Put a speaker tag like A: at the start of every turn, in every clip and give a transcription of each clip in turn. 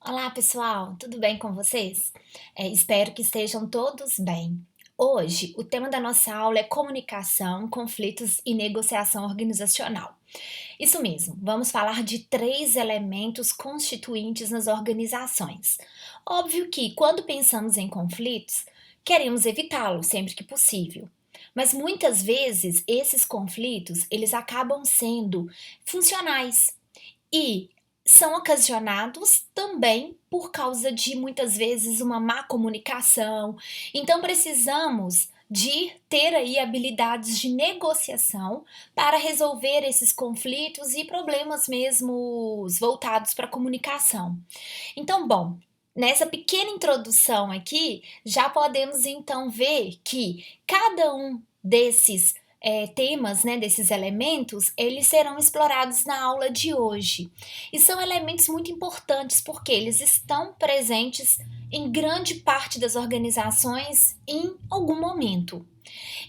A: Olá, pessoal, tudo bem com vocês? Espero que estejam todos bem. Hoje, o tema da nossa aula é comunicação, conflitos e negociação organizacional. Isso mesmo, vamos falar de três elementos constituintes nas organizações. Óbvio que, quando pensamos em conflitos, queremos evitá-los sempre que possível. Mas muitas vezes esses conflitos, eles acabam sendo funcionais e são ocasionados também por causa de muitas vezes uma má comunicação. Então precisamos de ter aí habilidades de negociação para resolver esses conflitos e problemas mesmo voltados para a comunicação. Então, bom, nessa pequena introdução aqui, já podemos então ver que cada um desses temas, né, desses elementos, eles serão explorados na aula de hoje. E são elementos muito importantes porque eles estão presentes em grande parte das organizações em algum momento.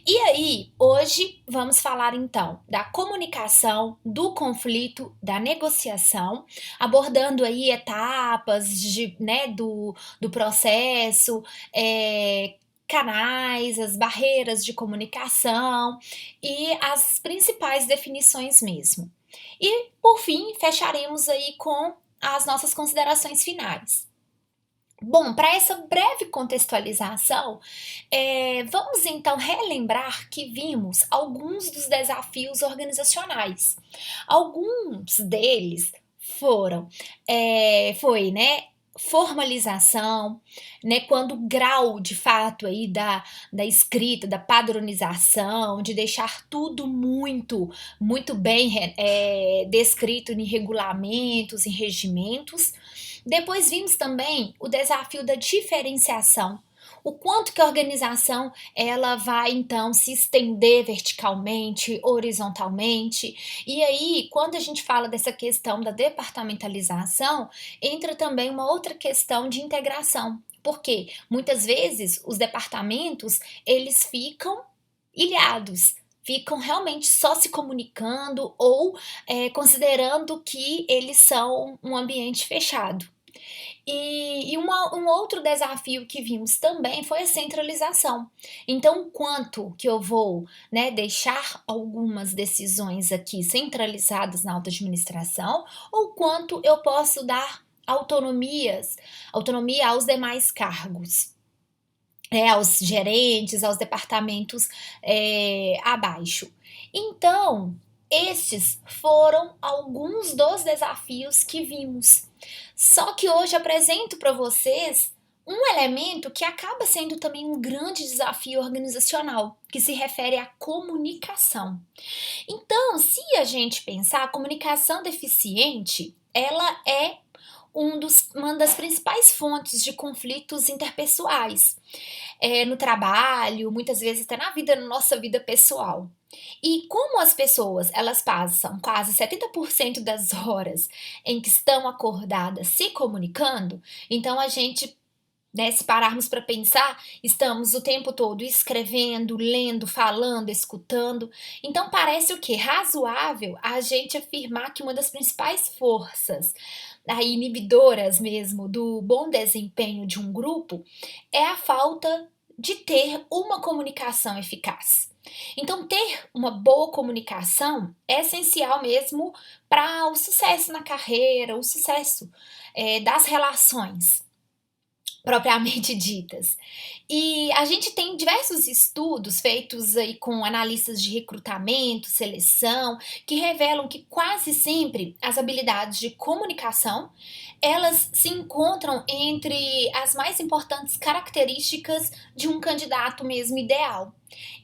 A: E aí, hoje vamos falar então da comunicação, do conflito, da negociação, abordando aí etapas do processo, canais, as barreiras de comunicação e as principais definições mesmo. E, por fim, fecharemos aí com as nossas considerações finais. Bom, para essa breve contextualização, vamos então relembrar que vimos alguns dos desafios organizacionais. Alguns deles foram, né, formalização, né, quando o grau de fato aí da escrita, da padronização, de deixar tudo muito bem descrito em regulamentos, em regimentos. Depois vimos também o desafio da diferenciação. O quanto que a organização ela vai então se estender verticalmente, horizontalmente. E aí, quando a gente fala dessa questão da departamentalização, entra também uma outra questão de integração. Porque muitas vezes os departamentos, eles ficam ilhados, ficam realmente só se comunicando ou considerando que eles são um ambiente fechado. Um outro desafio que vimos também foi a centralização. Então, quanto que eu vou, né, deixar algumas decisões aqui centralizadas na alta administração, ou quanto eu posso dar autonomia aos demais cargos, aos gerentes, aos departamentos abaixo. Então, estes foram alguns dos desafios que vimos. Só que hoje apresento para vocês um elemento que acaba sendo também um grande desafio organizacional, que se refere à comunicação. Então, se a gente pensar, a comunicação deficiente, ela é uma das principais fontes de conflitos interpessoais, no trabalho, muitas vezes até na nossa vida pessoal. E como as pessoas elas passam quase 70% das horas em que estão acordadas se comunicando, então a gente, né, se pararmos para pensar, estamos o tempo todo escrevendo, lendo, falando, escutando. Então parece o quê? Razoável a gente afirmar que uma das principais forças aí, inibidoras mesmo do bom desempenho de um grupo é a falta de ter uma comunicação eficaz. Então, ter uma boa comunicação é essencial mesmo para o sucesso na carreira, o sucesso das relações propriamente ditas. E a gente tem diversos estudos feitos aí com analistas de recrutamento, seleção, que revelam que quase sempre as habilidades de comunicação, elas se encontram entre as mais importantes características de um candidato mesmo ideal.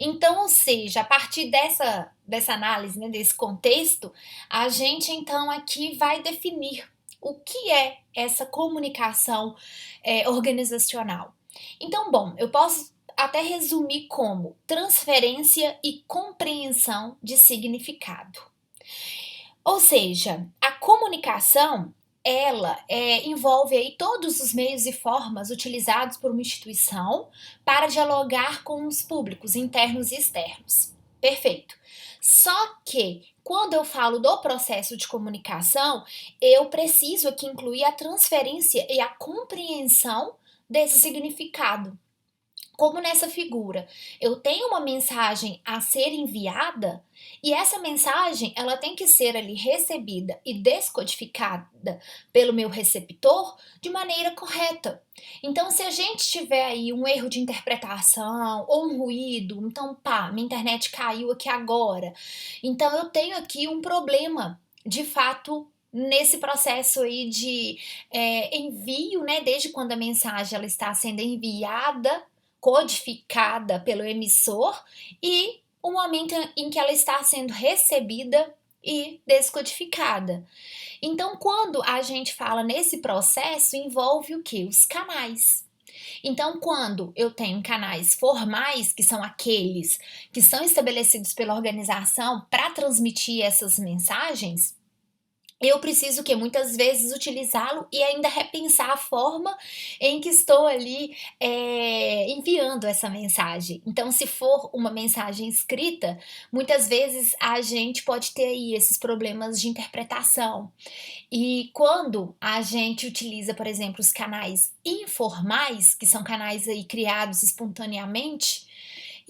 A: Então, ou seja, a partir dessa análise, né, desse contexto, a gente então aqui vai definir o que é essa comunicação organizacional. Então, bom, eu posso até resumir como transferência e compreensão de significado. Ou seja, a comunicação ela envolve aí todos os meios e formas utilizados por uma instituição para dialogar com os públicos internos e externos. Perfeito. Só que quando eu falo do processo de comunicação, eu preciso aqui incluir a transferência e a compreensão desse significado. Como nessa figura, eu tenho uma mensagem a ser enviada e essa mensagem ela tem que ser ali recebida e descodificada pelo meu receptor de maneira correta. Então, se a gente tiver aí um erro de interpretação ou um ruído, então pá, minha internet caiu aqui agora. Então eu tenho aqui um problema, de fato, nesse processo aí de envio, né? Desde quando a mensagem ela está sendo enviada codificada pelo emissor e o momento em que ela está sendo recebida e descodificada. Então, quando a gente fala nesse processo, envolve o que? Os canais. Então, quando eu tenho canais formais, que são aqueles que são estabelecidos pela organização para transmitir essas mensagens, eu preciso que muitas vezes utilizá-lo e ainda repensar a forma em que estou ali enviando essa mensagem. Então, se for uma mensagem escrita, muitas vezes a gente pode ter aí esses problemas de interpretação. E quando a gente utiliza, por exemplo, os canais informais, que são canais aí criados espontaneamente,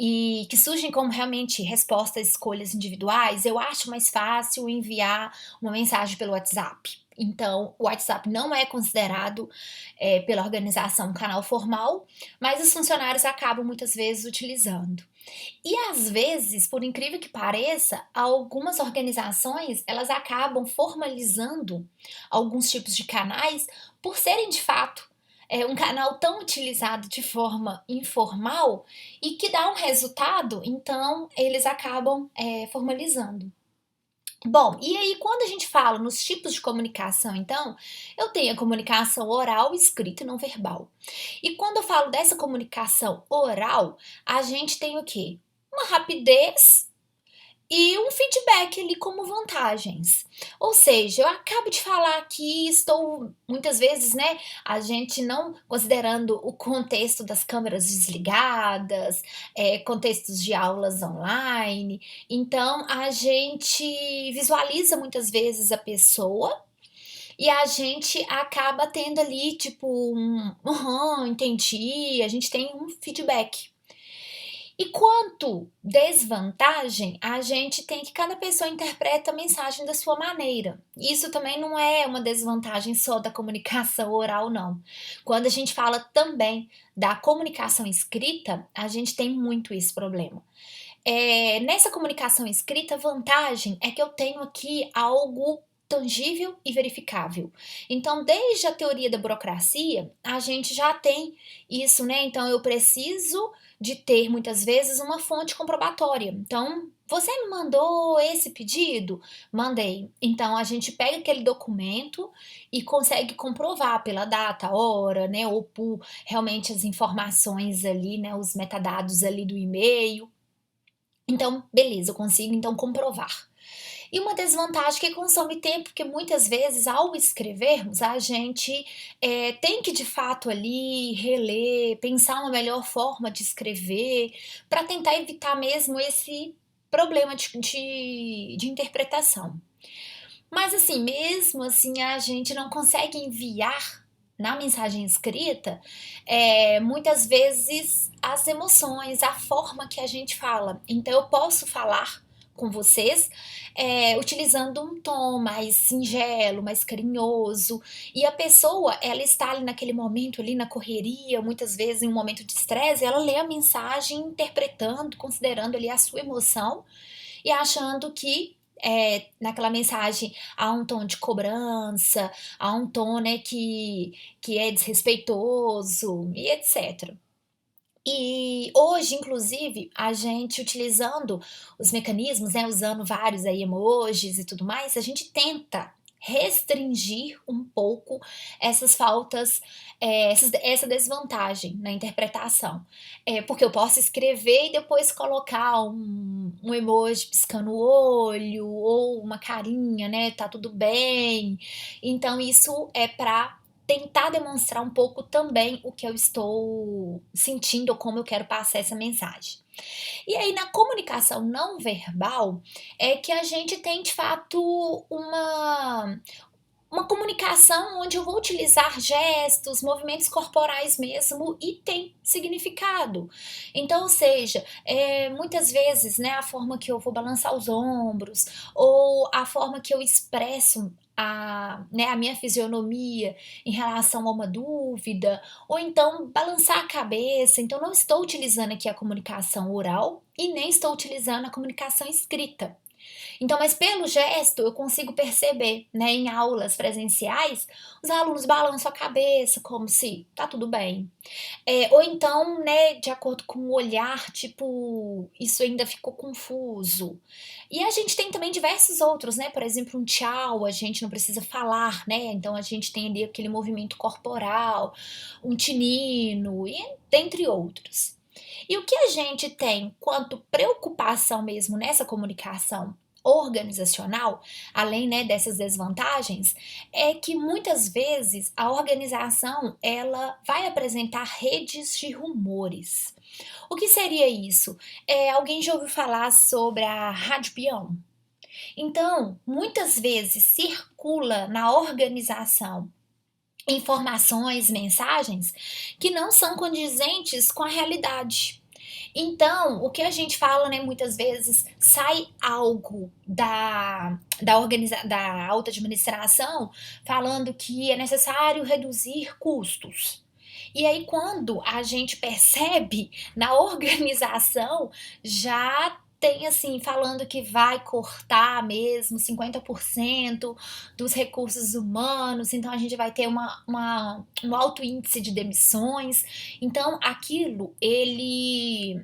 A: e que surgem como realmente resposta às escolhas individuais, eu acho mais fácil enviar uma mensagem pelo WhatsApp. Então, o WhatsApp não é considerado pela organização um canal formal, mas os funcionários acabam muitas vezes utilizando. E às vezes, por incrível que pareça, algumas organizações elas acabam formalizando alguns tipos de canais por serem de fato um canal tão utilizado de forma informal e que dá um resultado, então eles acabam formalizando. Bom, e aí quando a gente fala nos tipos de comunicação, então, eu tenho a comunicação oral, escrita e não verbal. E quando eu falo dessa comunicação oral, a gente tem o quê? Uma rapidez e um feedback ali como vantagens. Ou seja, eu acabo de falar que estou muitas vezes, né, a gente não considerando o contexto das câmeras desligadas, contextos de aulas online, então a gente visualiza muitas vezes a pessoa e a gente acaba tendo ali tipo um aham, entendi, a gente tem um feedback. E quanto desvantagem, a gente tem que cada pessoa interpreta a mensagem da sua maneira. Isso também não é uma desvantagem só da comunicação oral, não. Quando a gente fala também da comunicação escrita, a gente tem muito esse problema. Nessa comunicação escrita, a vantagem é que eu tenho aqui algo tangível e verificável. Então, desde a teoria da burocracia, a gente já tem isso, né? Então, eu preciso de ter muitas vezes uma fonte comprobatória. Então, você me mandou esse pedido? Mandei. Então, a gente pega aquele documento e consegue comprovar pela data, hora, né? Ou por realmente as informações ali, né? Os metadados ali do e-mail. Então, beleza, eu consigo então comprovar. E uma desvantagem que consome tempo, porque muitas vezes ao escrevermos a gente tem que de fato ali reler, pensar uma melhor forma de escrever, para tentar evitar mesmo esse problema de interpretação. Mas assim, mesmo assim, a gente não consegue enviar na mensagem escrita, muitas vezes as emoções, a forma que a gente fala. Então, eu posso falar com vocês utilizando um tom mais singelo, mais carinhoso, e a pessoa, ela está ali naquele momento, ali na correria, muitas vezes em um momento de estresse, ela lê a mensagem interpretando, considerando ali a sua emoção e achando que naquela mensagem há um tom de cobrança, há um tom, né, que é desrespeitoso e etc. E hoje, inclusive, a gente utilizando os mecanismos, né, usando vários aí emojis e tudo mais, a gente tenta restringir um pouco essas faltas, essa desvantagem na interpretação. Porque eu posso escrever e depois colocar um emoji piscando o olho ou uma carinha, né, tá tudo bem. Então isso é para tentar demonstrar um pouco também o que eu estou sentindo ou como eu quero passar essa mensagem. E aí, na comunicação não verbal, é que a gente tem de fato uma comunicação onde eu vou utilizar gestos, movimentos corporais mesmo e tem significado. Então, ou seja, muitas vezes, né, a forma que eu vou balançar os ombros ou a forma que eu expresso a minha fisionomia em relação a uma dúvida, ou então balançar a cabeça. Então, não estou utilizando aqui a comunicação oral e nem estou utilizando a comunicação escrita. Então, mas pelo gesto eu consigo perceber, né, em aulas presenciais, os alunos balançam a cabeça como se tá tudo bem. Ou então, né, de acordo com o olhar, tipo, isso ainda ficou confuso. E a gente tem também diversos outros, né? Por exemplo, um tchau, a gente não precisa falar, né? Então a gente tem ali aquele movimento corporal, um tinino e dentre outros. E o que a gente tem quanto preocupação mesmo nessa comunicação organizacional, além, né, dessas desvantagens, é que muitas vezes a organização ela vai apresentar redes de rumores. O que seria isso? Alguém já ouviu falar sobre a rádio peão? Então, muitas vezes circula na organização informações, mensagens que não são condizentes com a realidade. Então, o que a gente fala, né, muitas vezes, sai algo da alta administração falando que é necessário reduzir custos. E aí, quando a gente percebe na organização, já tem assim, falando que vai cortar mesmo 50% dos recursos humanos, então a gente vai ter um alto índice de demissões. Então, aquilo, ele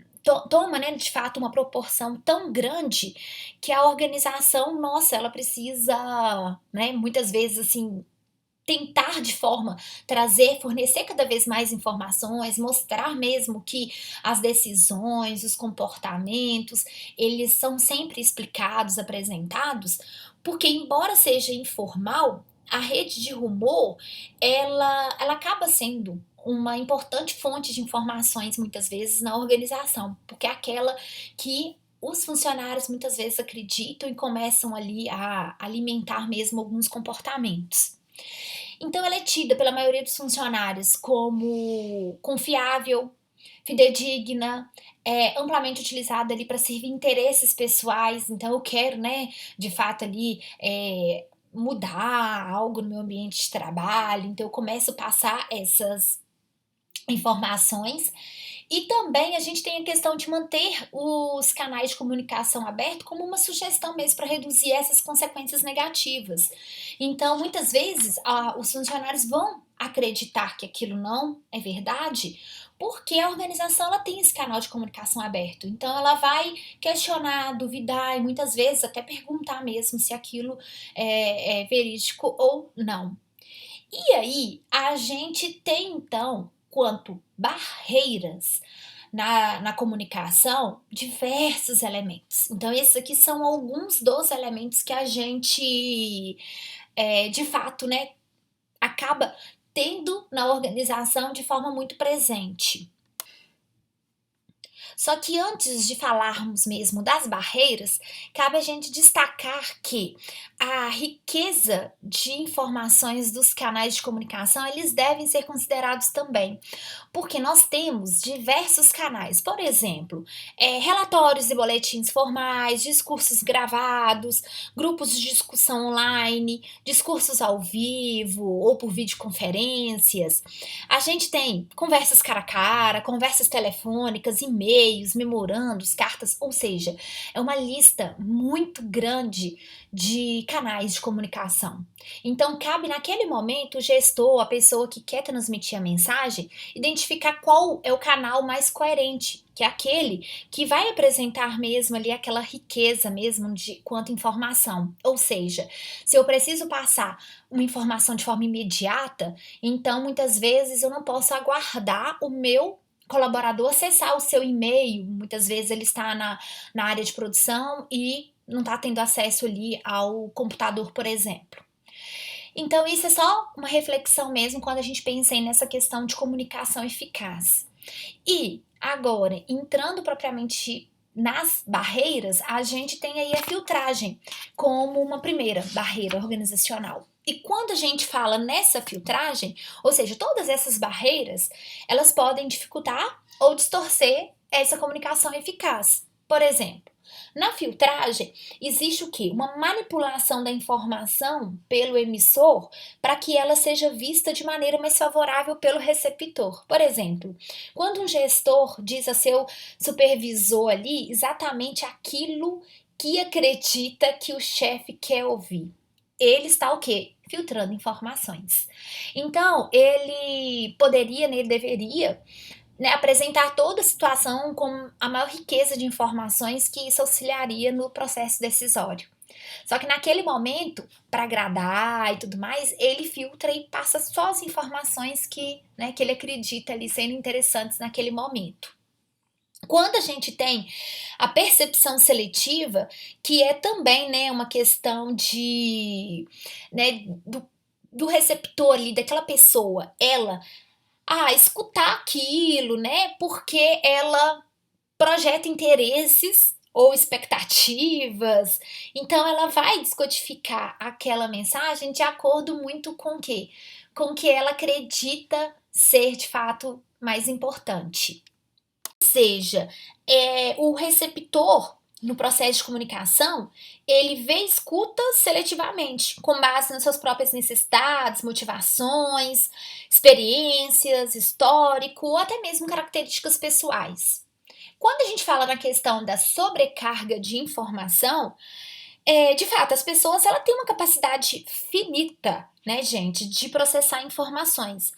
A: toma, né, de fato, uma proporção tão grande que a organização, nossa, ela precisa, né, muitas vezes, assim, tentar de forma fornecer cada vez mais informações, mostrar mesmo que as decisões, os comportamentos, eles são sempre explicados, apresentados, porque embora seja informal, a rede de rumor, ela acaba sendo uma importante fonte de informações muitas vezes na organização, porque é aquela que os funcionários muitas vezes acreditam e começam ali a alimentar mesmo alguns comportamentos. Então ela é tida pela maioria dos funcionários como confiável, fidedigna, amplamente utilizada ali para servir interesses pessoais. Então eu quero, né, de fato ali, mudar algo no meu ambiente de trabalho, então eu começo a passar essas informações. E também a gente tem a questão de manter os canais de comunicação abertos como uma sugestão mesmo para reduzir essas consequências negativas. Então, muitas vezes, os funcionários vão acreditar que aquilo não é verdade, porque a organização ela tem esse canal de comunicação aberto. Então, ela vai questionar, duvidar e muitas vezes até perguntar mesmo se aquilo é verídico ou não. E aí, a gente tem então, quanto barreiras na comunicação, diversos elementos. Então, esses aqui são alguns dos elementos que a gente, de fato, né, acaba tendo na organização de forma muito presente. Só que antes de falarmos mesmo das barreiras, cabe a gente destacar que a riqueza de informações dos canais de comunicação, eles devem ser considerados também, porque nós temos diversos canais, por exemplo, relatórios e boletins formais, discursos gravados, grupos de discussão online, discursos ao vivo ou por videoconferências. A gente tem conversas cara a cara, conversas telefônicas, e-mails, memorandos, cartas, ou seja, é uma lista muito grande de canais de comunicação. Então, cabe naquele momento o gestor, a pessoa que quer transmitir a mensagem, identificar qual é o canal mais coerente, que é aquele que vai apresentar mesmo ali aquela riqueza mesmo de quanto informação. Ou seja, se eu preciso passar uma informação de forma imediata, então muitas vezes eu não posso aguardar o meu colaborador acessar o seu e-mail, muitas vezes ele está na área de produção e não está tendo acesso ali ao computador, por exemplo. Então isso é só uma reflexão mesmo quando a gente pensa aí nessa questão de comunicação eficaz. E agora, entrando propriamente nas barreiras, a gente tem aí a filtragem como uma primeira barreira organizacional. E quando a gente fala nessa filtragem, ou seja, todas essas barreiras, elas podem dificultar ou distorcer essa comunicação eficaz. Por exemplo, na filtragem existe o quê? Uma manipulação da informação pelo emissor para que ela seja vista de maneira mais favorável pelo receptor. Por exemplo, quando um gestor diz a seu supervisor ali exatamente aquilo que acredita que o chefe quer ouvir, ele está o quê? Filtrando informações. Então, ele poderia, né, ele deveria, né, apresentar toda a situação com a maior riqueza de informações, que isso auxiliaria no processo decisório. Só que naquele momento, para agradar e tudo mais, ele filtra e passa só as informações que, né, que ele acredita ali sendo interessantes naquele momento. Quando a gente tem a percepção seletiva, que é também, né, uma questão de, né, do receptor ali, daquela pessoa, ela escutar aquilo, né? Porque ela projeta interesses ou expectativas. Então ela vai descodificar aquela mensagem de acordo muito com o quê? Com o que ela acredita ser de fato mais importante. Ou seja, o receptor no processo de comunicação, ele vê e escuta seletivamente, com base nas suas próprias necessidades, motivações, experiências, histórico ou até mesmo características pessoais. Quando a gente fala na questão da sobrecarga de informação, de fato, as pessoas ela têm uma capacidade finita, né, gente, de processar informações.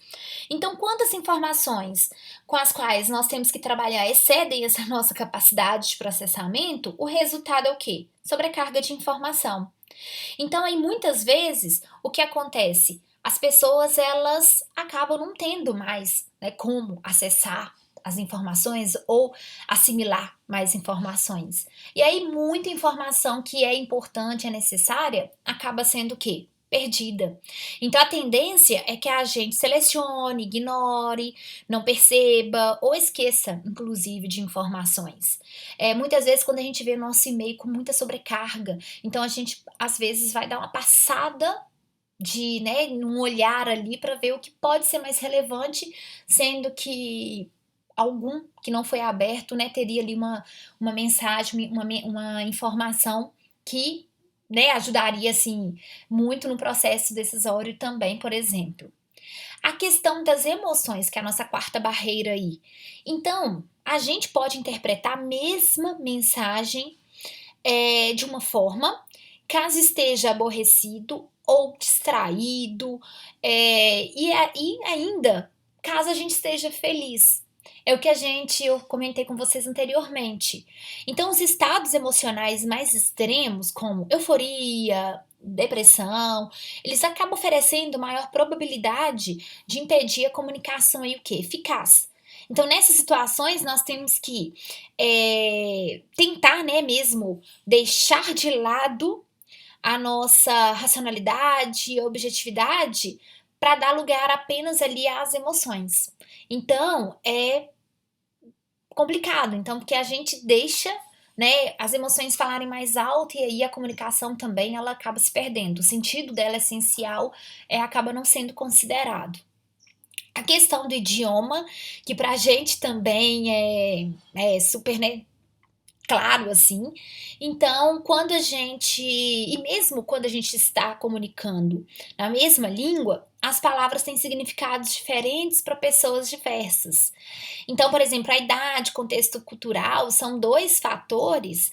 A: Então, quando as informações com as quais nós temos que trabalhar excedem essa nossa capacidade de processamento, o resultado é o quê? Sobrecarga de informação. Então, aí muitas vezes o que acontece? As pessoas elas acabam não tendo mais, né, como acessar as informações ou assimilar mais informações. E aí muita informação que é importante, é necessária, acaba sendo o quê? Perdida. Então a tendência é que a gente selecione, ignore, não perceba ou esqueça, inclusive, de informações. Muitas vezes, quando a gente vê o nosso e-mail com muita sobrecarga, então a gente às vezes vai dar uma passada de, né, um olhar ali para ver o que pode ser mais relevante, sendo que algum que não foi aberto, né, teria ali uma mensagem, uma informação que, né, ajudaria assim muito no processo decisório também, por exemplo. A questão das emoções, que é a nossa quarta barreira aí. Então, a gente pode interpretar a mesma mensagem de uma forma, caso esteja aborrecido ou distraído, e ainda caso a gente esteja feliz. É o que eu comentei com vocês anteriormente. Então, os estados emocionais mais extremos, como euforia, depressão, eles acabam oferecendo maior probabilidade de impedir a comunicação aí o quê? Eficaz. Então, nessas situações, nós temos que tentar, né, mesmo deixar de lado a nossa racionalidade e objetividade para dar lugar apenas ali às emoções. Então, é complicado, então, porque a gente deixa, né, as emoções falarem mais alto e aí a comunicação também ela acaba se perdendo. O sentido dela essencial acaba não sendo considerado. A questão do idioma, que para a gente também é super, né, claro assim. Então, quando a gente, e mesmo quando a gente está comunicando na mesma língua, as palavras têm significados diferentes para pessoas diversas. Então, por exemplo, a idade, contexto cultural são dois fatores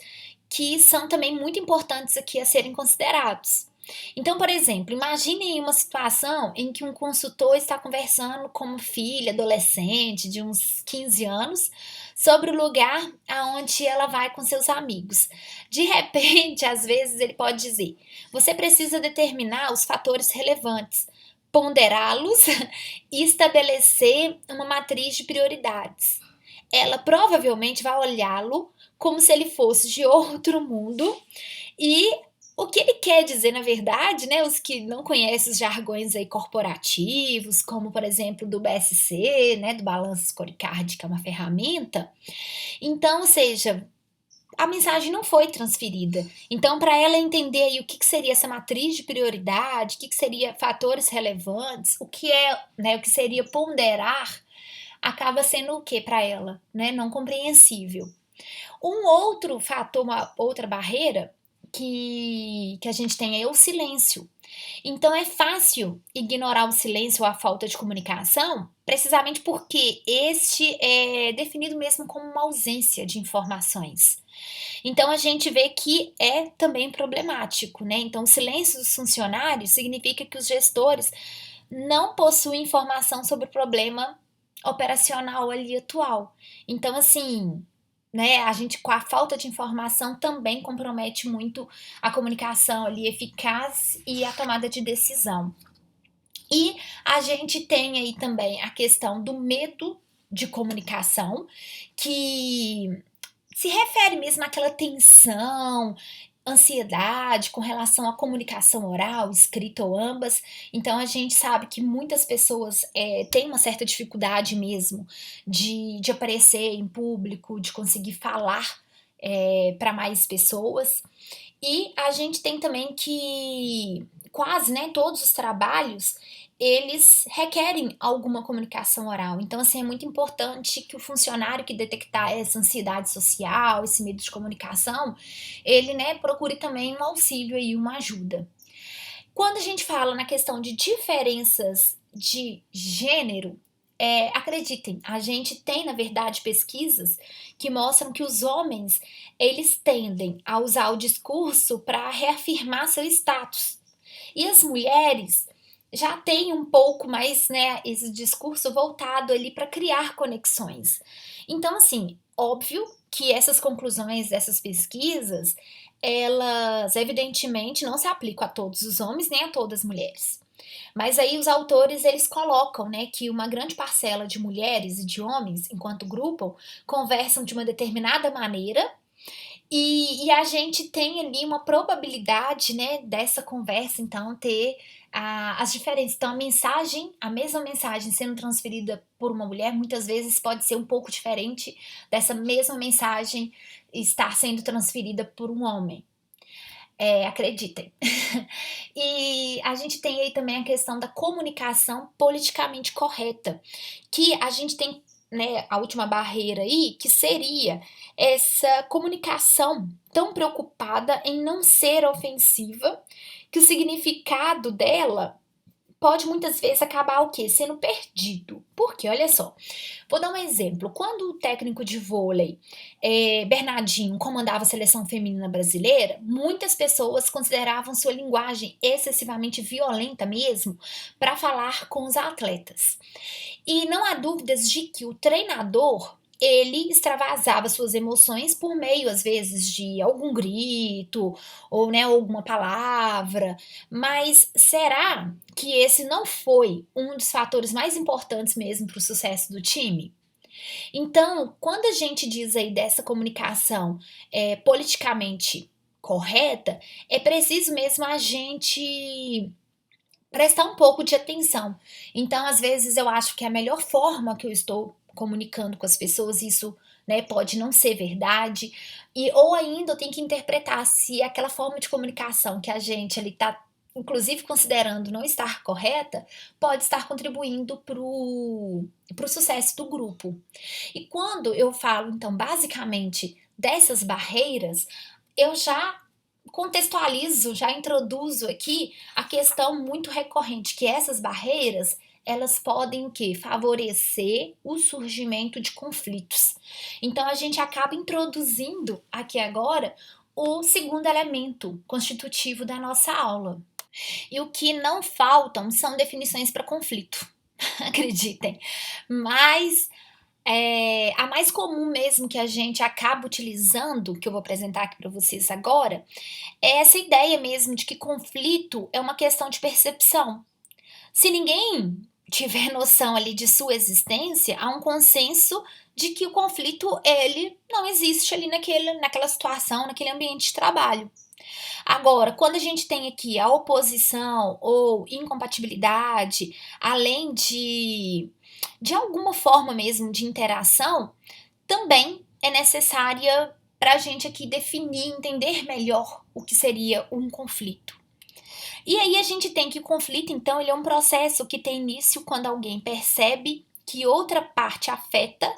A: que são também muito importantes aqui a serem considerados. Então, por exemplo, imagine uma situação em que um consultor está conversando com uma filha adolescente de uns 15 anos sobre o lugar aonde ela vai com seus amigos. De repente, às vezes ele pode dizer: você precisa determinar os fatores relevantes, ponderá-los e estabelecer uma matriz de prioridades. Ela provavelmente vai olhá-lo como se ele fosse de outro mundo e O que ele quer dizer, na verdade, né, os que não conhecem os jargões aí corporativos, como por exemplo do BSC, né, do balanço scorecard, que é uma ferramenta, então, ou seja, a mensagem não foi transferida. Então, para ela entender aí o que que seria essa matriz de prioridade, o que que seria fatores relevantes, o que é, né, o que seria ponderar, acaba sendo o que para ela, né, não compreensível. Um outro fator, uma outra barreira que a gente tem é o silêncio. Então é fácil ignorar o silêncio ou a falta de comunicação, precisamente porque este é definido mesmo como uma ausência de informações. Então a gente vê que é também problemático, né? Então o silêncio dos funcionários significa que os gestores não possuem informação sobre o problema operacional ali atual. Então assim, né, a gente com a falta de informação também compromete muito a comunicação ali eficaz e a tomada de decisão. E a gente tem aí também a questão do medo de comunicação, que se refere mesmo àquela tensão, ansiedade com relação à comunicação oral, escrita ou ambas. Então a gente sabe que muitas pessoas têm uma certa dificuldade mesmo de aparecer em público, de conseguir falar para mais pessoas. E a gente tem também que quase, né, todos os trabalhos, eles requerem alguma comunicação oral. Então, assim, é muito importante que o funcionário que detectar essa ansiedade social, esse medo de comunicação, ele, né, procure também um auxílio aí, uma ajuda. Quando a gente fala na questão de diferenças de gênero, acreditem, a gente tem, na verdade, pesquisas que mostram que os homens, eles tendem a usar o discurso para reafirmar seu status. E as mulheres já têm um pouco mais, né, esse discurso voltado ali para criar conexões. Então, assim, óbvio que essas conclusões dessas pesquisas, elas evidentemente não se aplicam a todos os homens nem a todas as mulheres. Mas aí os autores eles colocam, né, que uma grande parcela de mulheres e de homens, enquanto grupo, conversam de uma determinada maneira e a gente tem ali uma probabilidade, né, dessa conversa, então, ter as diferenças. Então, a mesma mensagem sendo transferida por uma mulher, muitas vezes pode ser um pouco diferente dessa mesma mensagem estar sendo transferida por um homem. Acreditem. E a gente tem aí também a questão da comunicação politicamente correta, que a gente tem, né, a última barreira aí, que seria essa comunicação tão preocupada em não ser ofensiva, que o significado dela pode muitas vezes acabar o quê? Sendo perdido. Por quê? Olha só, vou dar um exemplo. Quando o técnico de vôlei, Bernardinho, comandava a seleção feminina brasileira, muitas pessoas consideravam sua linguagem excessivamente violenta mesmo para falar com os atletas. E não há dúvidas de que o treinador ele extravasava suas emoções por meio, às vezes, de algum grito ou, né, alguma palavra. Mas será que esse não foi um dos fatores mais importantes mesmo para o sucesso do time? Então, quando a gente diz aí dessa comunicação politicamente correta, é preciso mesmo a gente prestar um pouco de atenção. Então, às vezes, eu acho que a melhor forma que eu estou comunicando com as pessoas, isso, né, pode não ser verdade, ou ainda eu tenho que interpretar se aquela forma de comunicação que a gente ali está, inclusive considerando não estar correta, pode estar contribuindo para o sucesso do grupo. E quando eu falo, então, basicamente dessas barreiras, eu já contextualizo, já introduzo aqui a questão muito recorrente, que essas barreiras, elas podem o quê? Favorecer o surgimento de conflitos. Então a gente acaba introduzindo aqui agora o segundo elemento constitutivo da nossa aula. E o que não faltam são definições para conflito, acreditem. Mas a mais comum mesmo que a gente acaba utilizando, que eu vou apresentar aqui para vocês agora, é essa ideia mesmo de que conflito é uma questão de percepção. Se ninguém tiver noção ali de sua existência, há um consenso de que o conflito ele não existe ali naquela situação, naquele ambiente de trabalho. Agora, quando a gente tem aqui a oposição ou incompatibilidade, além de alguma forma mesmo de interação, também é necessária para a gente aqui definir, entender melhor o que seria um conflito. E aí a gente tem que o conflito, então, ele é um processo que tem início quando alguém percebe que outra parte afeta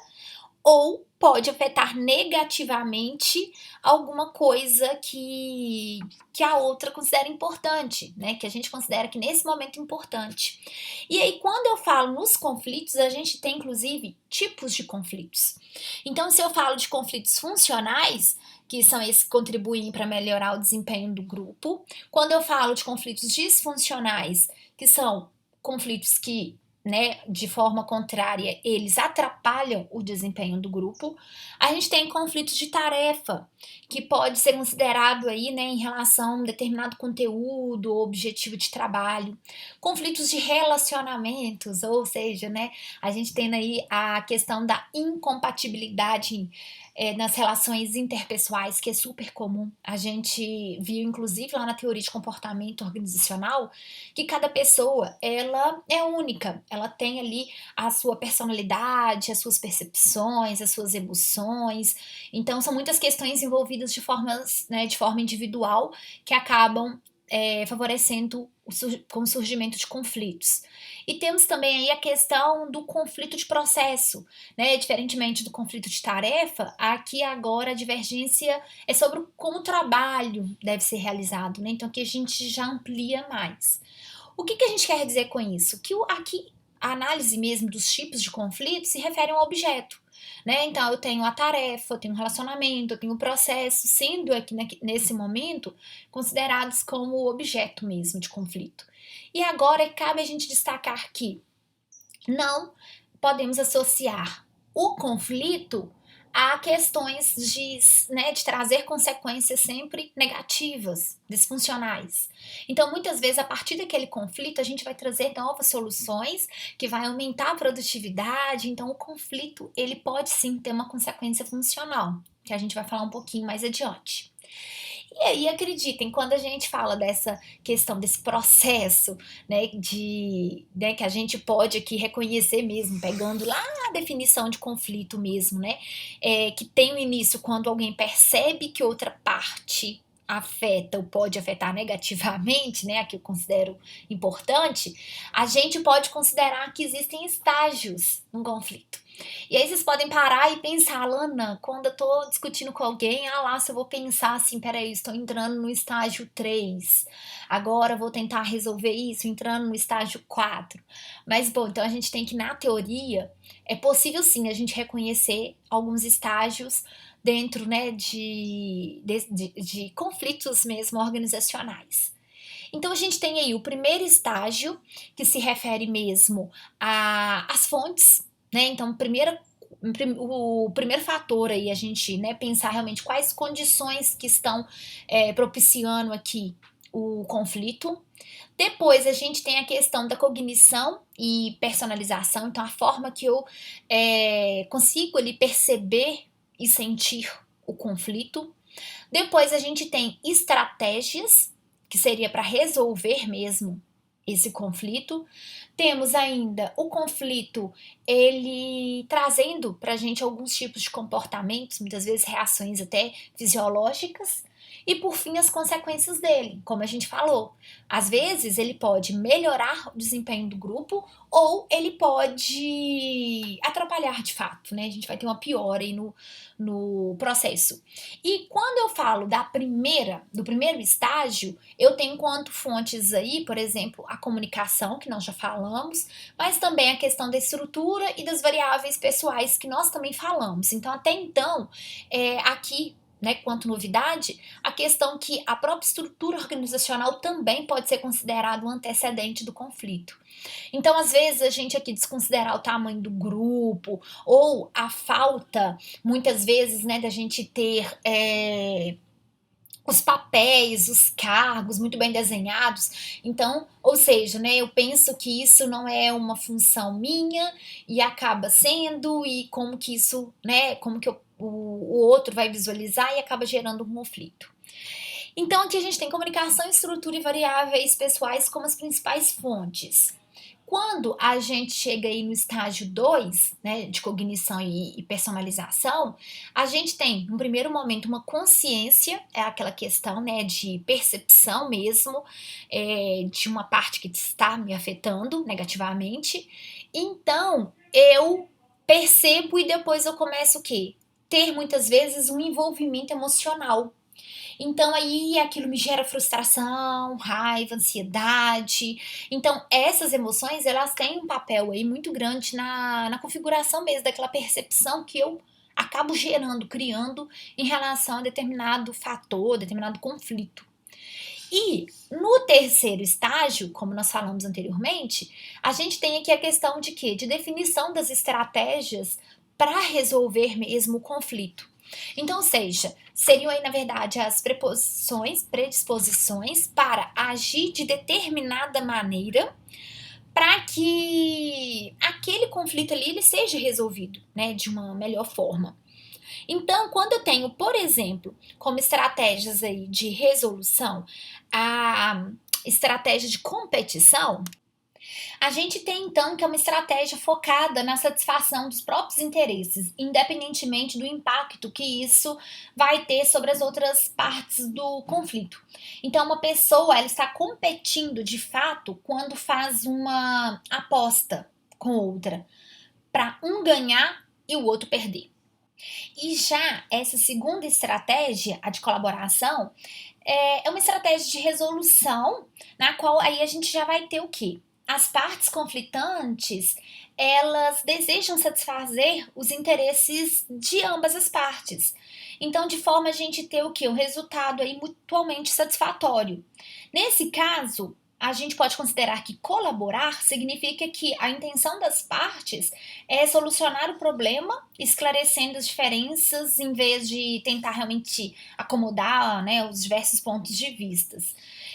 A: ou pode afetar negativamente alguma coisa que a outra considera importante, né? Que a gente considera que nesse momento é importante. E aí, quando eu falo nos conflitos, a gente tem inclusive tipos de conflitos. Então, se eu falo de conflitos funcionais, que são esses que contribuem para melhorar o desempenho do grupo, quando eu falo de conflitos disfuncionais, que são conflitos que, né, de forma contrária, eles atrapalham o desempenho do grupo. A gente tem conflitos de tarefa, que pode ser considerado aí, né, em relação a um determinado conteúdo ou objetivo de trabalho. Conflitos de relacionamentos, ou seja, né, a gente tem aí a questão da incompatibilidade nas relações interpessoais, que é super comum. A gente viu, inclusive, lá na teoria de comportamento organizacional, que cada pessoa, ela é única. Ela tem ali a sua personalidade, as suas percepções, as suas emoções. Então, são muitas questões envolvidas de forma individual que acabam favorecendo com o surgimento de conflitos. E temos também aí a questão do conflito de processo, né? Diferentemente do conflito de tarefa, aqui agora a divergência é sobre como o trabalho deve ser realizado, né? Então aqui a gente já amplia mais. O que a gente quer dizer com isso? Que aqui a análise mesmo dos tipos de conflito se refere a um objeto. Né? Então, eu tenho a tarefa, eu tenho o relacionamento, eu tenho o processo, sendo aqui nesse momento considerados como objeto mesmo de conflito. E agora cabe a gente destacar que não podemos associar o conflito a questões de trazer consequências sempre negativas, disfuncionais. Então, muitas vezes, a partir daquele conflito, a gente vai trazer novas soluções que vai aumentar a produtividade. Então, o conflito, ele pode sim ter uma consequência funcional, que a gente vai falar um pouquinho mais adiante. E aí, acreditem, quando a gente fala dessa questão, desse processo, né, que a gente pode aqui reconhecer mesmo, pegando lá a definição de conflito mesmo, né, que tem o início quando alguém percebe que outra parte afeta ou pode afetar negativamente, né, aqui eu considero importante, a gente pode considerar que existem estágios no conflito. E aí vocês podem parar e pensar, Lana, quando eu tô discutindo com alguém, se eu vou pensar assim, peraí, estou entrando no estágio 3, agora vou tentar resolver isso entrando no estágio 4. Mas, bom, então a gente tem que, na teoria, é possível sim a gente reconhecer alguns estágios dentro, né, de conflitos mesmo organizacionais. Então a gente tem aí o primeiro estágio, que se refere mesmo às fontes, né? Então, o primeiro fator aí a gente, né, pensar realmente quais condições que estão propiciando aqui o conflito. Depois a gente tem a questão da cognição e personalização, então a forma que eu consigo ali perceber e sentir o conflito. Depois a gente tem estratégias, que seria para resolver mesmo esse conflito. Temos ainda o conflito, ele trazendo para a gente alguns tipos de comportamentos, muitas vezes reações até fisiológicas, e por fim as consequências dele, como a gente falou. Às vezes ele pode melhorar o desempenho do grupo ou ele pode atrapalhar de fato, né? A gente vai ter uma piora aí no processo. E quando eu falo do primeiro estágio, eu tenho enquanto fontes aí, por exemplo, a comunicação, que nós já falamos, mas também a questão da estrutura e das variáveis pessoais, que nós também falamos. Então, até então, aqui, né, quanto novidade, a questão que a própria estrutura organizacional também pode ser considerada um antecedente do conflito. Então, às vezes, a gente aqui desconsiderar o tamanho do grupo ou a falta, muitas vezes, né, da gente ter os papéis, os cargos muito bem desenhados. Então, ou seja, né, eu penso que isso não é uma função minha e acaba sendo, e como que isso, né, como que o outro vai visualizar e acaba gerando um conflito. Então aqui a gente tem comunicação, estrutura e variáveis pessoais como as principais fontes. Quando a gente chega aí no estágio 2, né, de cognição e personalização, a gente tem, no primeiro momento, uma consciência, é aquela questão, né, de percepção mesmo, de uma parte que está me afetando negativamente. Então, eu percebo e depois eu começo o quê? Ter muitas vezes um envolvimento emocional. Então aí aquilo me gera frustração, raiva, ansiedade. Então essas emoções, elas têm um papel aí muito grande na configuração mesmo daquela percepção que eu acabo gerando, criando em relação a determinado fator, determinado conflito. E no terceiro estágio, como nós falamos anteriormente, a gente tem aqui a questão de quê? De definição das estratégias para resolver mesmo o conflito. Então, ou seja, seriam aí, na verdade, as predisposições para agir de determinada maneira para que aquele conflito ali ele seja resolvido, né, de uma melhor forma. Então, quando eu tenho, por exemplo, como estratégias aí de resolução, a estratégia de competição, a gente tem então que é uma estratégia focada na satisfação dos próprios interesses, independentemente do impacto que isso vai ter sobre as outras partes do conflito. Então, uma pessoa ela está competindo de fato quando faz uma aposta com outra, para um ganhar e o outro perder. E já essa segunda estratégia, a de colaboração, é uma estratégia de resolução, na qual aí a gente já vai ter o quê? As partes conflitantes, elas desejam satisfazer os interesses de ambas as partes. Então, de forma a gente ter o quê? Um resultado aí mutuamente satisfatório. Nesse caso, a gente pode considerar que colaborar significa que a intenção das partes é solucionar o problema, esclarecendo as diferenças, em vez de tentar realmente acomodar, né, os diversos pontos de vista.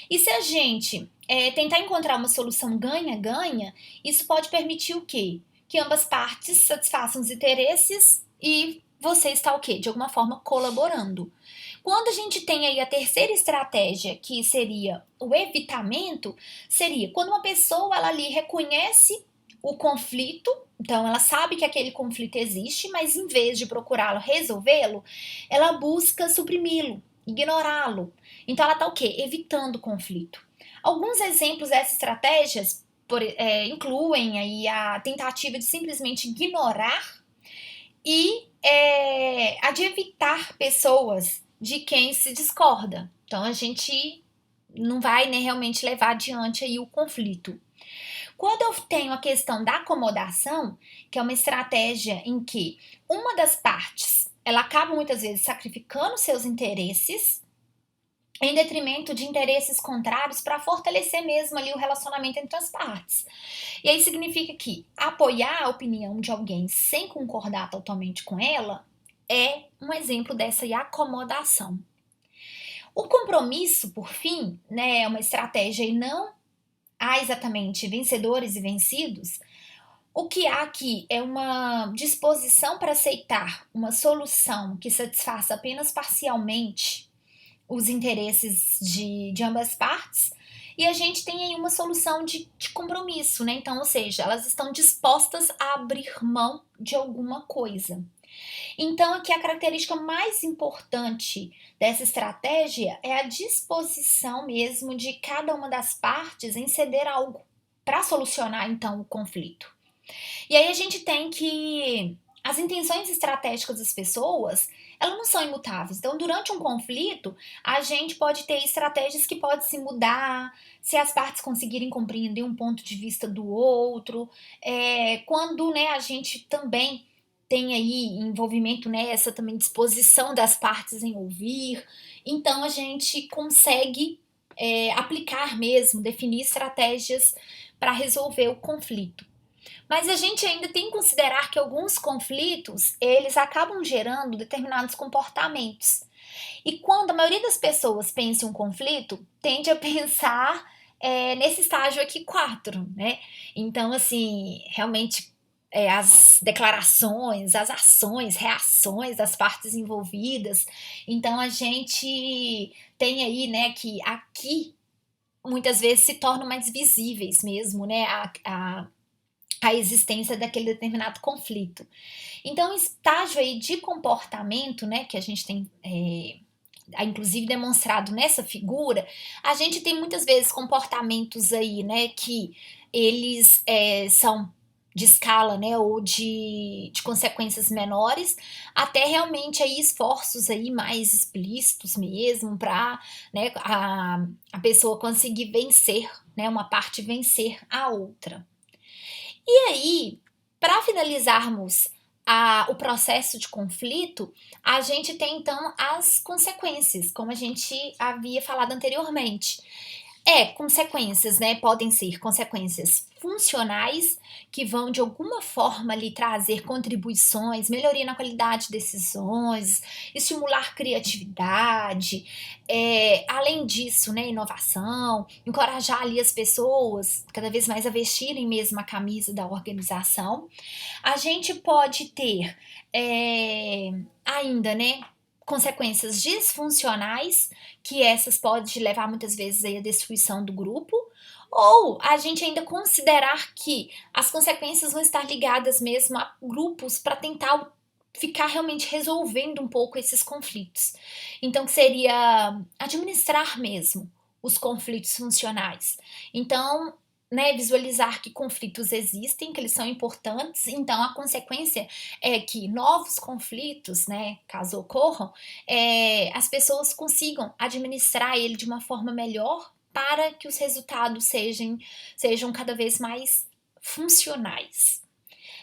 A: E se a gente tentar encontrar uma solução ganha-ganha, isso pode permitir o quê? Que ambas partes satisfaçam os interesses e você está o quê? De alguma forma colaborando. Quando a gente tem aí a terceira estratégia, que seria o evitamento, seria quando uma pessoa ela ali reconhece o conflito, então ela sabe que aquele conflito existe, mas em vez de procurá-lo, resolvê-lo, ela busca suprimi-lo, ignorá-lo. Então ela está o quê? Evitando o conflito. Alguns exemplos dessas estratégias incluem aí a tentativa de simplesmente ignorar e a de evitar pessoas de quem se discorda. Então a gente não vai, né, realmente levar adiante aí o conflito. Quando eu tenho a questão da acomodação, que é uma estratégia em que uma das partes ela acaba muitas vezes sacrificando seus interesses em detrimento de interesses contrários para fortalecer mesmo ali o relacionamento entre as partes. E aí significa que apoiar a opinião de alguém sem concordar totalmente com ela é um exemplo dessa acomodação. O compromisso, por fim, né, é uma estratégia e não há exatamente vencedores e vencidos. O que há aqui é uma disposição para aceitar uma solução que satisfaça apenas parcialmente os interesses de ambas partes, e a gente tem aí uma solução de compromisso, né? Então, ou seja, elas estão dispostas a abrir mão de alguma coisa. Então, aqui a característica mais importante dessa estratégia é a disposição mesmo de cada uma das partes em ceder algo para solucionar então o conflito. E aí a gente tem que as intenções estratégicas das pessoas, elas não são imutáveis. Então, durante um conflito, a gente pode ter estratégias que podem se mudar, se as partes conseguirem compreender um ponto de vista do outro. Quando, né, a gente também tem aí envolvimento nessa também disposição das partes em ouvir. Então, a gente consegue aplicar mesmo, definir estratégias para resolver o conflito. Mas a gente ainda tem que considerar que alguns conflitos, eles acabam gerando determinados comportamentos. E quando a maioria das pessoas pensa em um conflito, tende a pensar nesse estágio aqui 4, né? Então, assim, realmente as declarações, as ações, reações das partes envolvidas. Então a gente tem aí, né, que aqui muitas vezes se tornam mais visíveis mesmo, né, a existência daquele determinado conflito. Então, o estágio aí de comportamento, né, que a gente tem inclusive demonstrado nessa figura, a gente tem muitas vezes comportamentos aí, né, que eles são de escala, né, ou de consequências menores, até realmente aí esforços aí mais explícitos mesmo para, né, a pessoa conseguir vencer, né, uma parte vencer a outra. E aí, para finalizarmos o processo de conflito, a gente tem então as consequências, como a gente havia falado anteriormente. Consequências, né? Podem ser consequências funcionais, que vão de alguma forma lhe trazer contribuições, melhoria na qualidade de decisões, estimular criatividade, além disso, né, inovação, encorajar ali as pessoas cada vez mais a vestirem mesmo a camisa da organização. A gente pode ter ainda, né, consequências disfuncionais, que essas podem levar muitas vezes aí à destruição do grupo, ou a gente ainda considerar que as consequências vão estar ligadas mesmo a grupos para tentar ficar realmente resolvendo um pouco esses conflitos. Então, que seria administrar mesmo os conflitos funcionais. Então, né, visualizar que conflitos existem, que eles são importantes, então a consequência é que novos conflitos, né, caso ocorram, as pessoas consigam administrar ele de uma forma melhor para que os resultados sejam cada vez mais funcionais.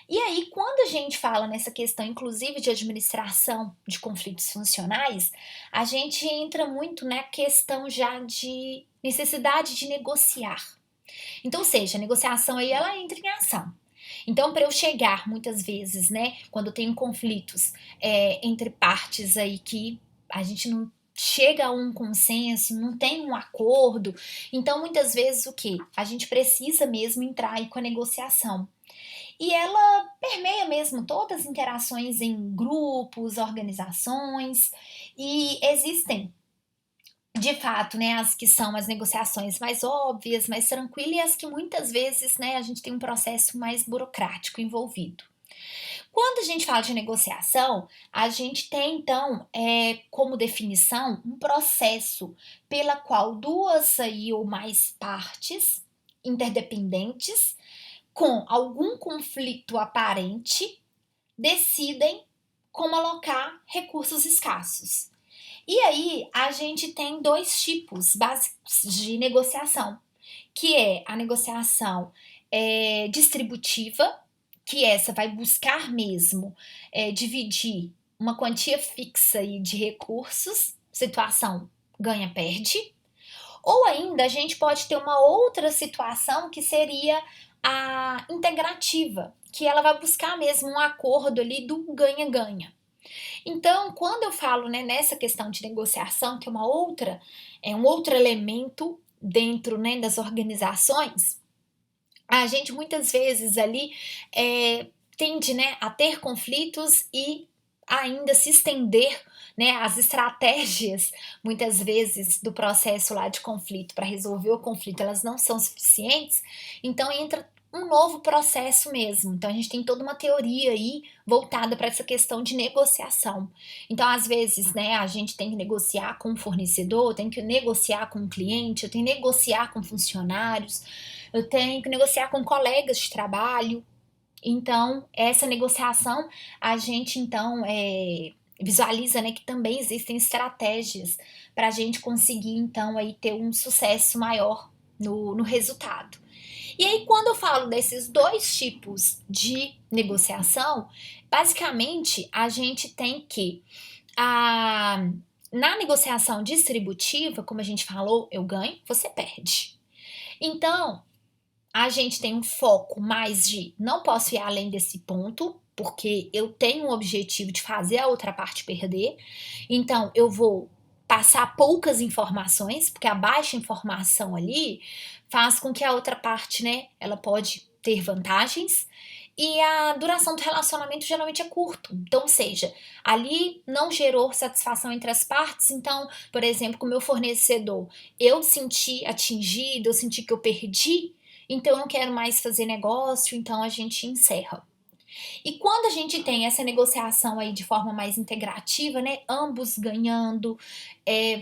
A: E aí, quando a gente fala nessa questão, inclusive, de administração de conflitos funcionais, a gente entra muito na questão já de necessidade de negociar. Então, ou seja, a negociação aí ela entra em ação. Então, para eu chegar, muitas vezes, né, quando eu tenho conflitos entre partes aí que a gente não chega a um consenso, não tem um acordo, então muitas vezes o que? A gente precisa mesmo entrar aí com a negociação. E ela permeia mesmo todas as interações em grupos, organizações, e existem de fato, né, as que são as negociações mais óbvias, mais tranquilas e as que muitas vezes, né, a gente tem um processo mais burocrático envolvido. Quando a gente fala de negociação, a gente tem então como definição um processo pela qual duas aí ou mais partes interdependentes com algum conflito aparente decidem como alocar recursos escassos. E aí a gente tem dois tipos básicos de negociação, que é a negociação distributiva, que essa vai buscar mesmo dividir uma quantia fixa aí de recursos, situação ganha-perde, ou ainda a gente pode ter uma outra situação que seria a integrativa, que ela vai buscar mesmo um acordo ali do ganha-ganha. Então, quando eu falo, né, nessa questão de negociação, que é um outro elemento dentro, né, das organizações, a gente muitas vezes ali tende, né, a ter conflitos e ainda se estender, né, as estratégias, muitas vezes, do processo lá de conflito para resolver o conflito, elas não são suficientes, então entra um novo processo mesmo. Então a gente tem toda uma teoria aí voltada para essa questão de negociação. Então, às vezes, né, a gente tem que negociar com o fornecedor, tem que negociar com o cliente, eu tenho que negociar com funcionários, eu tenho que negociar com colegas de trabalho. Então, essa negociação, a gente então visualiza, né, que também existem estratégias para a gente conseguir então aí ter um sucesso maior no resultado. E aí, quando eu falo desses dois tipos de negociação, basicamente a gente tem que na negociação distributiva, como a gente falou, eu ganho, você perde. Então, a gente tem um foco mais de não posso ir além desse ponto, porque eu tenho um objetivo de fazer a outra parte perder. Então, eu vou passar poucas informações, porque a baixa informação ali faz com que a outra parte, né, ela pode ter vantagens, e a duração do relacionamento geralmente é curto. Então, ou seja, ali não gerou satisfação entre as partes. Então, por exemplo, com o meu fornecedor, eu senti atingida, eu senti que eu perdi, então eu não quero mais fazer negócio, então a gente encerra. E quando a gente tem essa negociação aí de forma mais integrativa, né, ambos ganhando,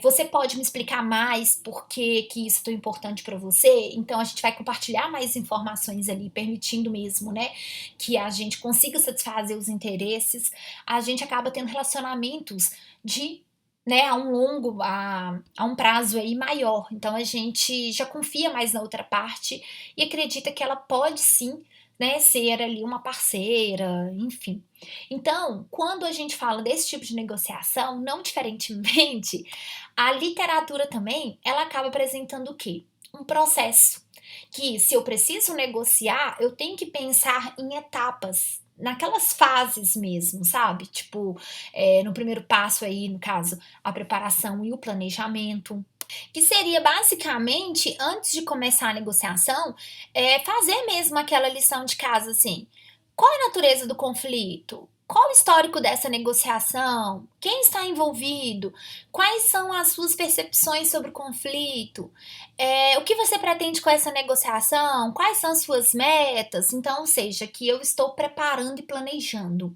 A: você pode me explicar mais por que isso é tão importante para você? Então a gente vai compartilhar mais informações ali, permitindo mesmo, né, que a gente consiga satisfazer os interesses. A gente acaba tendo relacionamentos de, né, a um prazo aí maior. Então a gente já confia mais na outra parte e acredita que ela pode sim, né, ser ali uma parceira, enfim. Então, quando a gente fala desse tipo de negociação, não diferentemente, a literatura também, ela acaba apresentando o quê? Um processo, que se eu preciso negociar, eu tenho que pensar em etapas, naquelas fases mesmo, sabe? Tipo, no primeiro passo aí, no caso, a preparação e o planejamento, que seria basicamente, antes de começar a negociação, fazer mesmo aquela lição de casa assim: qual é a natureza do conflito? Qual o histórico dessa negociação? Quem está envolvido? Quais são as suas percepções sobre o conflito? O que você pretende com essa negociação? Quais são as suas metas? Então, ou seja, que eu estou preparando e planejando.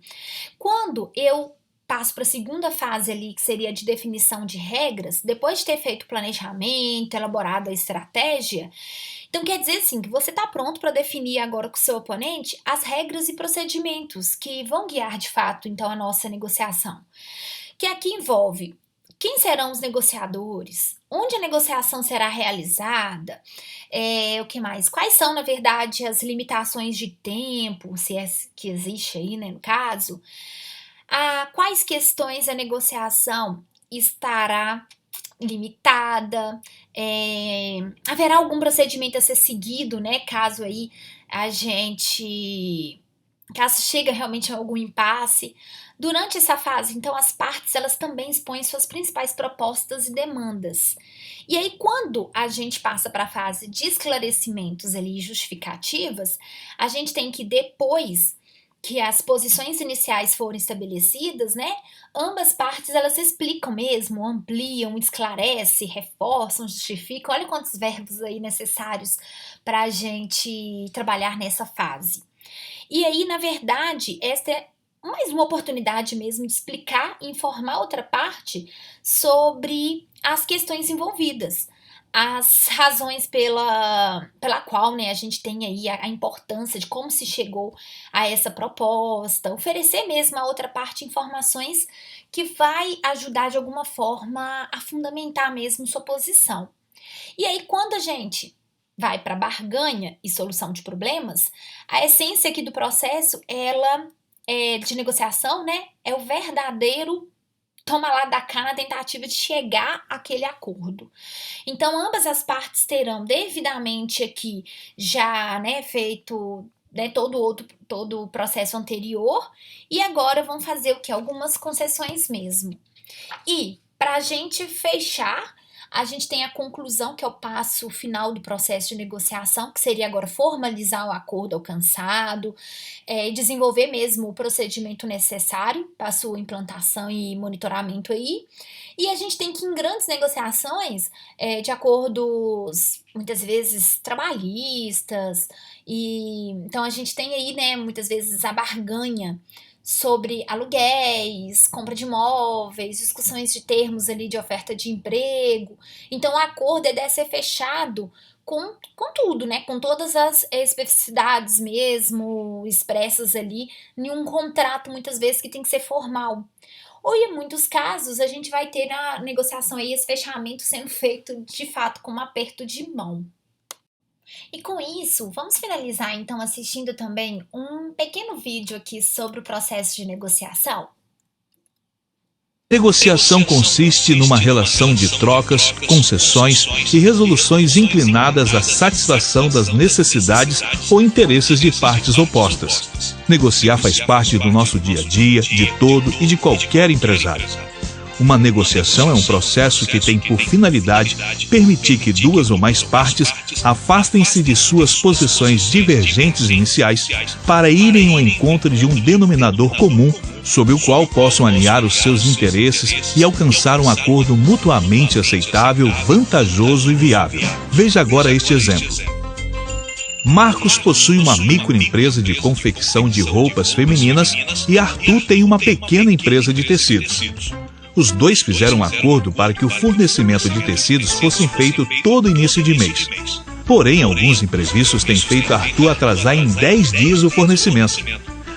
A: Quando eu passo para a segunda fase ali, que seria de definição de regras, depois de ter feito o planejamento, elaborado a estratégia, então quer dizer assim, que você está pronto para definir agora com o seu oponente as regras e procedimentos que vão guiar de fato então a nossa negociação. Que aqui envolve quem serão os negociadores, onde a negociação será realizada, o que mais? Quais são, na verdade, as limitações de tempo, se é que existe aí, né, no caso. Quais questões a negociação estará limitada, haverá algum procedimento a ser seguido, né, caso chega realmente a algum impasse. Durante essa fase, então, as partes elas também expõem suas principais propostas e demandas. E aí, quando a gente passa para a fase de esclarecimentos ali, justificativas, a gente tem que, depois que as posições iniciais foram estabelecidas, né, ambas partes elas explicam mesmo, ampliam, esclarecem, reforçam, justificam. Olha quantos verbos aí necessários para a gente trabalhar nessa fase. E aí, na verdade, esta é mais uma oportunidade mesmo de explicar e informar outra parte sobre as questões envolvidas, as razões pela qual, né, a gente tem aí a importância de como se chegou a essa proposta, oferecer mesmo à outra parte informações que vai ajudar de alguma forma a fundamentar mesmo sua posição. E aí, quando a gente vai para barganha e solução de problemas, a essência aqui do processo, ela de negociação, né, é o verdadeiro toma lá da cá na tentativa de chegar àquele acordo. Então, ambas as partes terão devidamente aqui já, né, feito, né, todo o processo anterior, e agora vão fazer o que? Algumas concessões mesmo. E, para a gente fechar, a gente tem a conclusão, que é o passo final do processo de negociação, que seria agora formalizar o acordo alcançado, desenvolver mesmo o procedimento necessário para a sua implantação e monitoramento aí. E a gente tem que, em grandes negociações, de acordos, muitas vezes, trabalhistas, então a gente tem aí, né, muitas vezes a barganha sobre aluguéis, compra de imóveis, discussões de termos ali de oferta de emprego. Então, o acordo deve ser fechado com tudo, né? Com todas as especificidades mesmo expressas ali em um contrato, muitas vezes, que tem que ser formal. Ou, em muitos casos, a gente vai ter a negociação aí, esse fechamento sendo feito, de fato, com um aperto de mão. E com isso, vamos finalizar então assistindo também um pequeno vídeo aqui sobre o processo de negociação.
B: Negociação consiste numa relação de trocas, concessões e resoluções inclinadas à satisfação das necessidades ou interesses de partes opostas. Negociar faz parte do nosso dia a dia, de todo e de qualquer empresário. Uma negociação é um processo que tem por finalidade permitir que duas ou mais partes afastem-se de suas posições divergentes iniciais para irem ao encontro de um denominador comum sob o qual possam alinhar os seus interesses e alcançar um acordo mutuamente aceitável, vantajoso e viável. Veja agora este exemplo. Marcos possui uma microempresa de confecção de roupas femininas e Arthur tem uma pequena empresa de tecidos. Os dois fizeram um acordo para que o fornecimento de tecidos fosse feito todo início de mês. Porém, alguns imprevistos têm feito Arthur atrasar em 10 dias o fornecimento.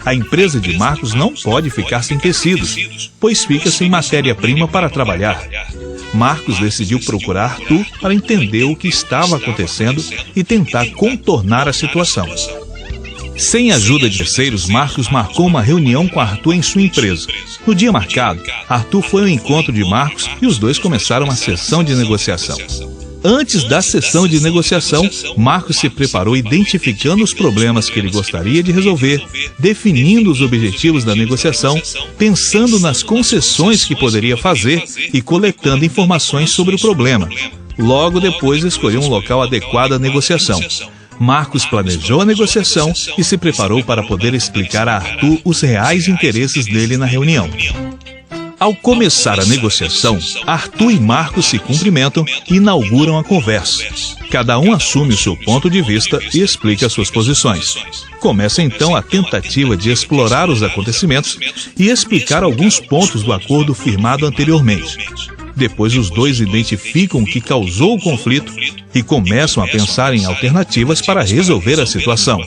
B: A empresa de Marcos não pode ficar sem tecidos, pois fica sem matéria-prima para trabalhar. Marcos decidiu procurar Arthur para entender o que estava acontecendo e tentar contornar a situação. Sem a ajuda de terceiros, Marcos marcou uma reunião com Arthur em sua empresa. No dia marcado, Arthur foi ao encontro de Marcos e os dois começaram uma sessão de negociação. Antes da sessão de negociação, Marcos se preparou identificando os problemas que ele gostaria de resolver, definindo os objetivos da negociação, pensando nas concessões que poderia fazer e coletando informações sobre o problema. Logo depois, escolheu um local adequado à negociação. Marcos planejou a negociação e se preparou para poder explicar a Arthur os reais interesses dele na reunião. Ao começar a negociação, Arthur e Marcos se cumprimentam e inauguram a conversa. Cada um assume o seu ponto de vista e explica suas posições. Começa então a tentativa de explorar os acontecimentos e explicar alguns pontos do acordo firmado anteriormente. Depois os dois identificam o que causou o conflito e começam a pensar em alternativas para resolver a situação.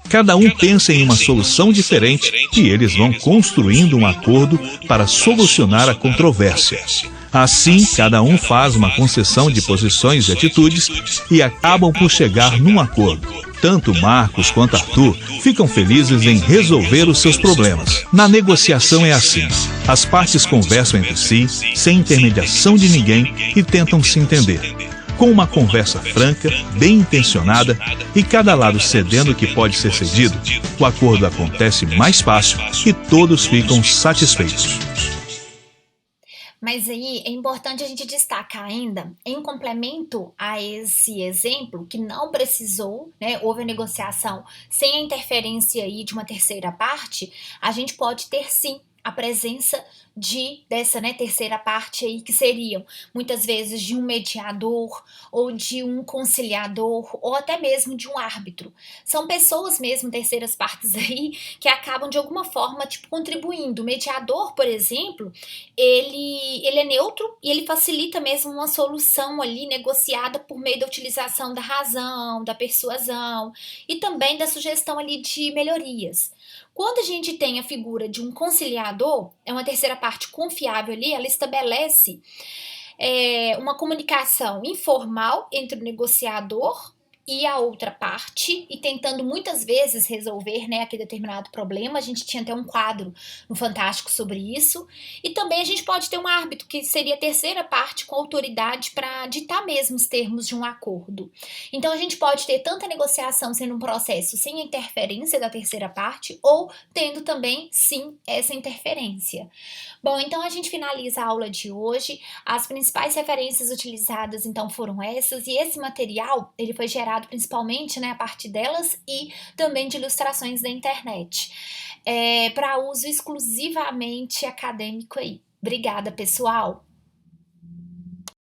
B: Cada um pensa em uma solução diferente e eles vão construindo um acordo para solucionar a controvérsia. Assim, cada um faz uma concessão de posições e atitudes e acabam por chegar num acordo. Tanto Marcos quanto Arthur ficam felizes em resolver os seus problemas. Na negociação é assim. As partes conversam entre si, sem intermediação de ninguém, e tentam se entender. Com uma conversa franca, bem intencionada e cada lado cedendo o que pode ser cedido, o acordo acontece mais fácil e todos ficam satisfeitos.
A: Mas aí é importante a gente destacar ainda, em complemento a esse exemplo, que não precisou, né, houve a negociação sem a interferência aí de uma terceira parte, a gente pode ter sim a presença dessa, né, terceira parte aí, que seriam muitas vezes de um mediador ou de um conciliador ou até mesmo de um árbitro. São pessoas mesmo, terceiras partes aí, que acabam de alguma forma contribuindo. O mediador, por exemplo, ele é neutro e ele facilita mesmo uma solução ali negociada por meio da utilização da razão, da persuasão e também da sugestão ali de melhorias. Quando a gente tem a figura de um conciliador, é uma terceira parte confiável ali, ela estabelece uma comunicação informal entre o negociador e a outra parte, e tentando muitas vezes resolver, né, aquele determinado problema. A gente tinha até um quadro no Fantástico sobre isso. E também a gente pode ter um árbitro, que seria a terceira parte com autoridade para ditar mesmo os termos de um acordo. Então a gente pode ter tanto a negociação sendo um processo sem a interferência da terceira parte, ou tendo também, sim, essa interferência. Bom, então a gente finaliza a aula de hoje. As principais referências utilizadas, então, foram essas, e esse material, ele foi gerado principalmente, né, a partir delas e também de ilustrações da internet, para uso exclusivamente acadêmico aí. Obrigada, pessoal!